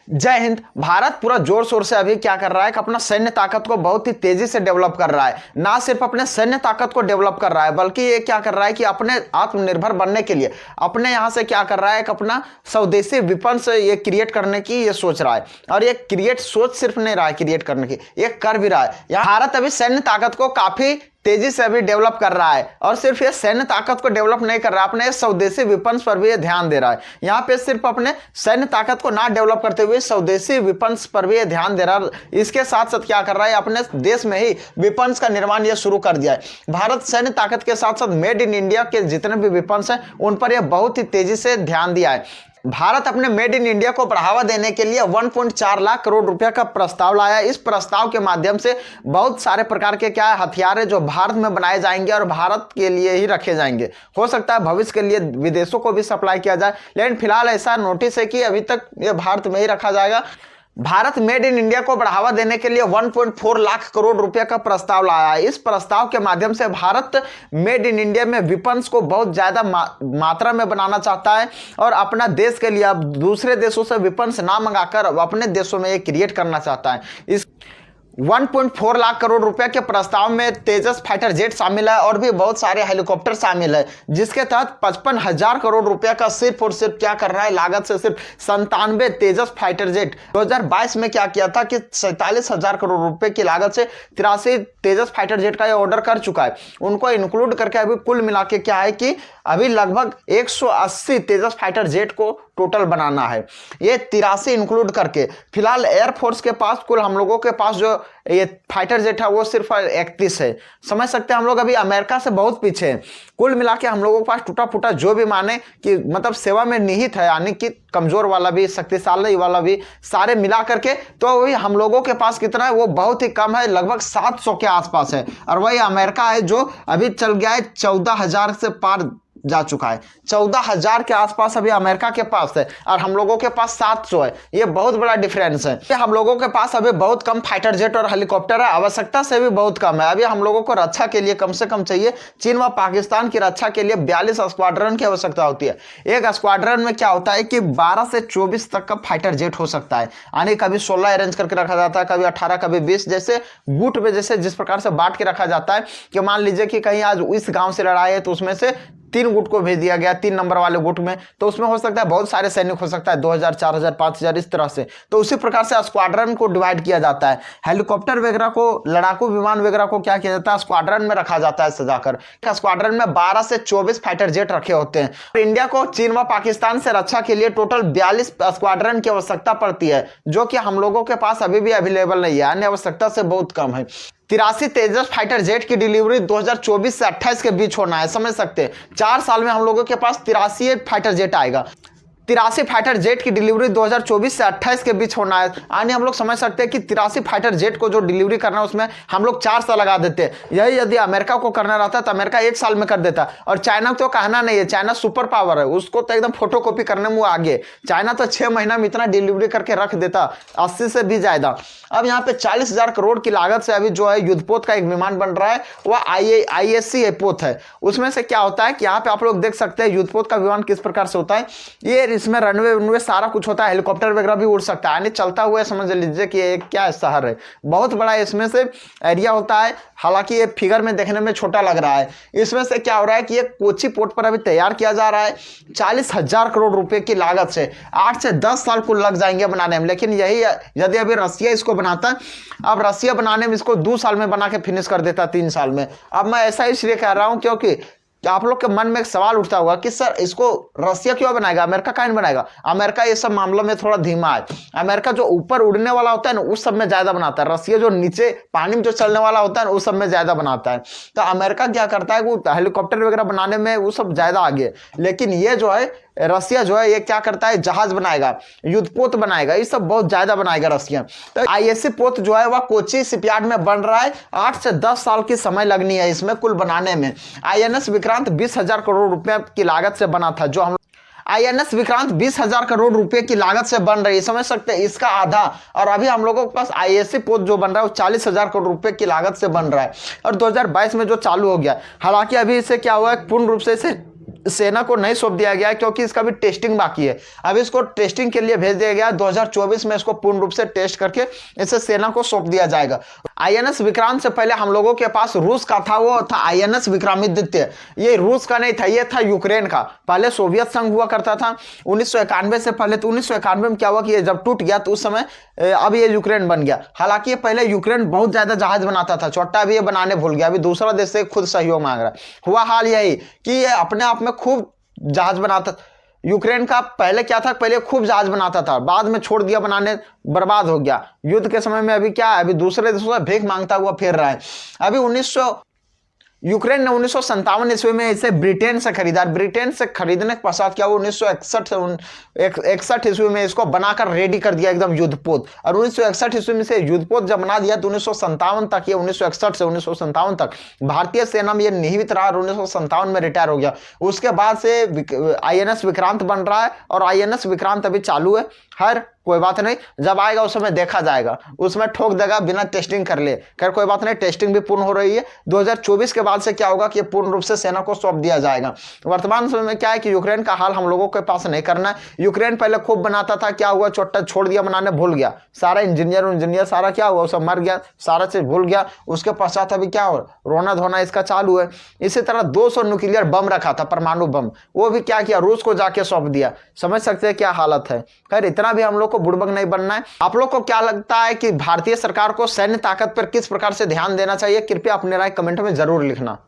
जय हिंद। भारत पूरा जोर शोर से अभी क्या कर रहा है कि अपना सैन्य ताकत को बहुत ही तेजी से डेवलप कर रहा है। ना सिर्फ अपने सैन्य ताकत को डेवलप कर रहा है बल्कि ये क्या कर रहा है कि अपने आत्मनिर्भर बनने के लिए अपने यहां से क्या कर रहा है कि अपना स्वदेशी विपन्स ये क्रिएट करने की ये सोच रहा है। और ये क्रिएट सोच सिर्फ नहीं रहा है क्रिएट करने की, ये कर भी रहा है। यहाँ भारत अभी सैन्य ताकत को काफी तेजी से अभी डेवलप कर रहा है। और सिर्फ ये सैन्य ताकत को डेवलप नहीं कर रहा है, अपने स्वदेशी विपन्स पर भी ये ध्यान दे रहा है। यहाँ पे सिर्फ अपने सैन्य ताकत को ना डेवलप करते हुए स्वदेशी विपन्स पर भी ये ध्यान दे रहा है। इसके साथ साथ क्या कर रहा है, अपने देश में ही विपन्स का निर्माण ये शुरू कर दिया है। भारत सैन्य ताकत के साथ साथ मेड इन इंडिया के जितने भी विपन्स हैं उन पर यह बहुत ही तेजी से ध्यान दिया है। भारत अपने मेड इन इंडिया को बढ़ावा देने के लिए 1.4 लाख करोड़ रुपए का प्रस्ताव लाया। इस प्रस्ताव के माध्यम से बहुत सारे प्रकार के क्या हथियार है जो भारत में बनाए जाएंगे और भारत के लिए ही रखे जाएंगे। हो सकता है भविष्य के लिए विदेशों को भी सप्लाई किया जाए, लेकिन फिलहाल ऐसा नोटिस है कि अभी तक ये भारत में ही रखा जाएगा। भारत मेड इन इंडिया को बढ़ावा देने के लिए 1.4 लाख करोड़ रुपए का प्रस्ताव लाया है। इस प्रस्ताव के माध्यम से भारत मेड इन इंडिया में विपन्स को बहुत ज्यादा मात्रा में बनाना चाहता है और अपना देश के लिए अब दूसरे देशों से विपन्स ना मंगाकर अपने देशों में ये क्रिएट करना चाहता है। इस 1.4 लाख करोड़ रुपए के प्रस्ताव में तेजस फाइटर जेट शामिल है और भी बहुत सारे हेलीकॉप्टर शामिल है, जिसके तहत 55,000 करोड़ रुपए का सिर्फ और सिर्फ क्या कर रहा है, लागत से सिर्फ 97 तेजस फाइटर जेट। 2022 में क्या किया था कि 47,000 करोड़ रुपए की लागत से 83 तेजस फाइटर जेट का ये ऑर्डर कर चुका है। उनको इंक्लूड करके अभी कुल मिला के क्या है कि अभी लगभग 180 तेजस फाइटर जेट को टोटल बनाना है, ये 83 इंक्लूड करके। फिलहाल एयरफोर्स के पास कुल हम लोगों के पास जो ये फाइटर जेट है वो सिर्फ 31 है। समझ सकते हैं हम लोग अभी अमेरिका से बहुत पीछे हैं। कुल मिला के हम लोगों के पास टूटा फूटा जो भी माने कि मतलब सेवा में निहित है, यानी कि कमजोर वाला भी शक्तिशाली वाला भी सारे मिला करके तो वही हम लोगों के पास कितना है वो बहुत ही कम है, लगभग 700 के आसपास है। और वही अमेरिका है जो अभी चल गया है 14,000 से पार जा चुका है। 14,000 के आसपास अभी अमेरिका के पास है और हम लोगों के पास 700 है। ये बहुत बड़ा डिफरेंस है। हम लोगों के पास अभी बहुत कम फाइटर जेट और हेलीकॉप्टर है, आवश्यकता से भी बहुत कम है। अभी हम लोगों को रक्षा के लिए कम से कम चाहिए, चीन व पाकिस्तान की रक्षा के लिए 42 स्क्वाड्रन की आवश्यकता होती है। एक स्क्वाड्रन में क्या होता है कि 12 से 24 तक का फाइटर जेट हो सकता है, यानी कभी 16 अरेंज करके रखा जाता है, कभी 18, कभी 20, जैसे गुट में जैसे जिस प्रकार से बांट के रखा जाता है कि मान लीजिए कि कहीं आज इस गांव से लड़ाई है तो उसमें से 3 गुट को भेज दिया गया, 3 नंबर वाले गुट में, तो उसमें हो सकता है बहुत सारे सैनिक हो सकता है, 2,000, 4,000, 5,000 इस तरह से। तो उसी प्रकार से स्क्वाड्रन को डिवाइड किया जाता है। हेलीकॉप्टर वगैरह को, लड़ाकू विमान वगैरह को क्या किया जाता है, स्क्वाड्रन में रखा जाता है सजाकर। स्क्वाड्रन में 12 से 24 फाइटर जेट रखे होते हैं। इंडिया को चीन व पाकिस्तान से रक्षा के लिए टोटल 42 स्क्वाड्रन की आवश्यकता पड़ती है, जो कि हम लोगों के पास अभी भी अवेलेबल नहीं है, यानी आवश्यकता से बहुत कम है। 83 तेजस फाइटर जेट की डिलीवरी 2024 से 28 के बीच होना है। समझ सकते हैं 4 साल में हम लोगों के पास 83 फाइटर जेट आएगा। 83 फाइटर जेट की डिलीवरी 2024 से 28 के बीच होना है। यानी हम लोग समझ सकते हैं कि 83 फाइटर जेट को जो डिलीवरी करना है उसमें हम लोग 4 साल लगा देते हैं। यही यदि अमेरिका को करना रहता तो अमेरिका 1 साल में कर देता। और चाइना तो कहना नहीं है, चाइना सुपर पावर है, उसको तो एकदम फोटोकॉपी करने में वो आगे। चाइना तो 6 महीना में इतना डिलीवरी करके रख देता, 80 से भी ज्यादा। अब यहाँ पे 40,000 करोड़ की लागत से अभी जो है युद्धपोत का एक विमान बन रहा है, वह IAC पोत है। उसमें से क्या होता है कि यहाँ पे आप लोग देख सकते हैं युद्धपोत का विमान किस प्रकार से होता है। ये इसमें रनवे सारा कुछ होता है, हेलीकॉप्टर वगैरह भी उड़ सकता है, यानी चलता हुआ समझ लीजिए कि ये क्या शहर है, बहुत बड़ा इसमें से एरिया होता है। हालांकि ये फिगर में देखने में छोटा लग रहा है। इसमें से क्या हो रहा है कि ये कोची पोर्ट पर अभी तैयार किया जा रहा है 40,000 करोड़ रुपए की लागत से। 8 से 10 साल कुल लग जाएंगे बनाने में, लेकिन यही यदि अभी रसिया इसको बनाता है, अब रसिया बनाने में इसको 2 साल में बना के फिनिश कर देता, 3 साल में। अब मैं ऐसा इसलिए कह रहा हूं क्योंकि आप लोग के मन में एक सवाल उठता होगा कि सर इसको रसिया क्यों बनाएगा, अमेरिका क्यों नहीं बनाएगा। अमेरिका ये सब मामलों में थोड़ा धीमा है। अमेरिका जो ऊपर उड़ने वाला होता है ना उस सब में ज्यादा बनाता है, रसिया जो नीचे पानी में जो चलने वाला होता है ना उस सब में ज्यादा बनाता है। तो अमेरिका क्या करता है वो हेलीकॉप्टर वगैरह बनाने में वो सब ज्यादा आगे, लेकिन ये जो है रसिया जो है ये क्या करता है, जहाज बनाएगा, युद्धपोत बनाएगा, ये सब बहुत ज्यादा बनाएगा रसिया। तो IAC पोत जो है वह कोची शिपयार्ड में बन रहा है। 8 से 10 साल की समय लगनी है इसमें कुल बनाने में। INS विक्रांत 20,000 करोड़ रुपए की लागत से बना था, जो हम INS विक्रांत 20,000 करोड़ रुपए की लागत से बन रही है। समझ सकते हैं इसका आधा। और अभी हम लोगों के पास IAC पोत जो बन रहा है वो 40,000 करोड़ रुपए की लागत से बन रहा है और 2022 में जो चालू हो गया। हालांकि अभी इसे क्या हुआ है, पूर्ण रूप से इसे सेना को नहीं सौंप दिया गया क्योंकि इसका भी टेस्टिंग बाकी है। अब इसको टेस्टिंग के लिए भेज दिया गया, 2024 में इसको पूर्ण रूप से टेस्ट करके इसे सेना को सौंप दिया जाएगा। आईएनएस विक्रांत से पहले हम लोगों के पास रूस का था, वो था आईएनएस विक्रमादित्य। ये रूस का नहीं था, ये था यूक्रेन का। पहले सोवियत संघ हुआ करता था 1991 से पहले। तो 1991 में क्या हुआ कि ये जब टूट गया तो उस समय अब ये यूक्रेन बन गया। हालांकि ये पहले यूक्रेन बहुत ज्यादा जहाज बनाता था, छोटा अभी ये बनाने भूल गया, अभी दूसरा देश से खुद सहयोग मांग रहा है। हुआ हाल यही कि ये अपने आप में खूब जहाज बनाता। यूक्रेन का पहले क्या था, पहले खूब जहाज बनाता था, बाद में छोड़ दिया बनाने, बर्बाद हो गया युद्ध के समय में। अभी क्या है, अभी दूसरे देशों से भीख मांगता हुआ फिर रहा है। अभी यूक्रेन ने 1957 ईस्वी में इसे ब्रिटेन से खरीदा। ब्रिटेन से खरीदने के पश्चात क्या हुआ, 1961 ईस्वी में इसको बनाकर रेडी कर दिया एकदम युद्धपोत। और 1961 ईस्वी में से युद्धपोत जब बना दिया तो 1957 तक, ये 1961 से 1957 तक भारतीय सेना में ये निहित रहा और 1957 में रिटायर हो गया। उसके बाद से आईएनएस विक्रांत बन रहा है और आईएनएस विक्रांत अभी चालू है। हर कोई बात नहीं, जब आएगा उस समय देखा जाएगा, उसमें ठोक देगा बिना टेस्टिंग कर ले। खैर कोई बात नहीं, टेस्टिंग भी पूर्ण हो रही है। 2024 के बाद से क्या होगा कि पूर्ण रूप से सेना को सौंप दिया जाएगा। वर्तमान समय में क्या है कि यूक्रेन का हाल हम लोगों के पास नहीं करना है। यूक्रेन पहले खूब बनाता था, क्या हुआ, छोटा छोड़ दिया बनाने, भूल गया। सारा इंजीनियर सारा क्या हुआ, सब मर गया, सारा चीज भूल गया। उसके पश्चात अभी क्या हो, रोना धोना इसका चालू है। इसी तरह 200 न्यूक्लियर बम रखा था, परमाणु बम, वो भी क्या किया, रूस को जाके सौंप दिया। समझ सकते हैं क्या हालत है। खैर इतना भी हम लोग को बुड़बक नहीं बनना है। आप लोग को क्या लगता है कि भारतीय सरकार को सैन्य ताकत पर किस प्रकार से ध्यान देना चाहिए? कृपया अपनी राय कमेंट में जरूर लिखना।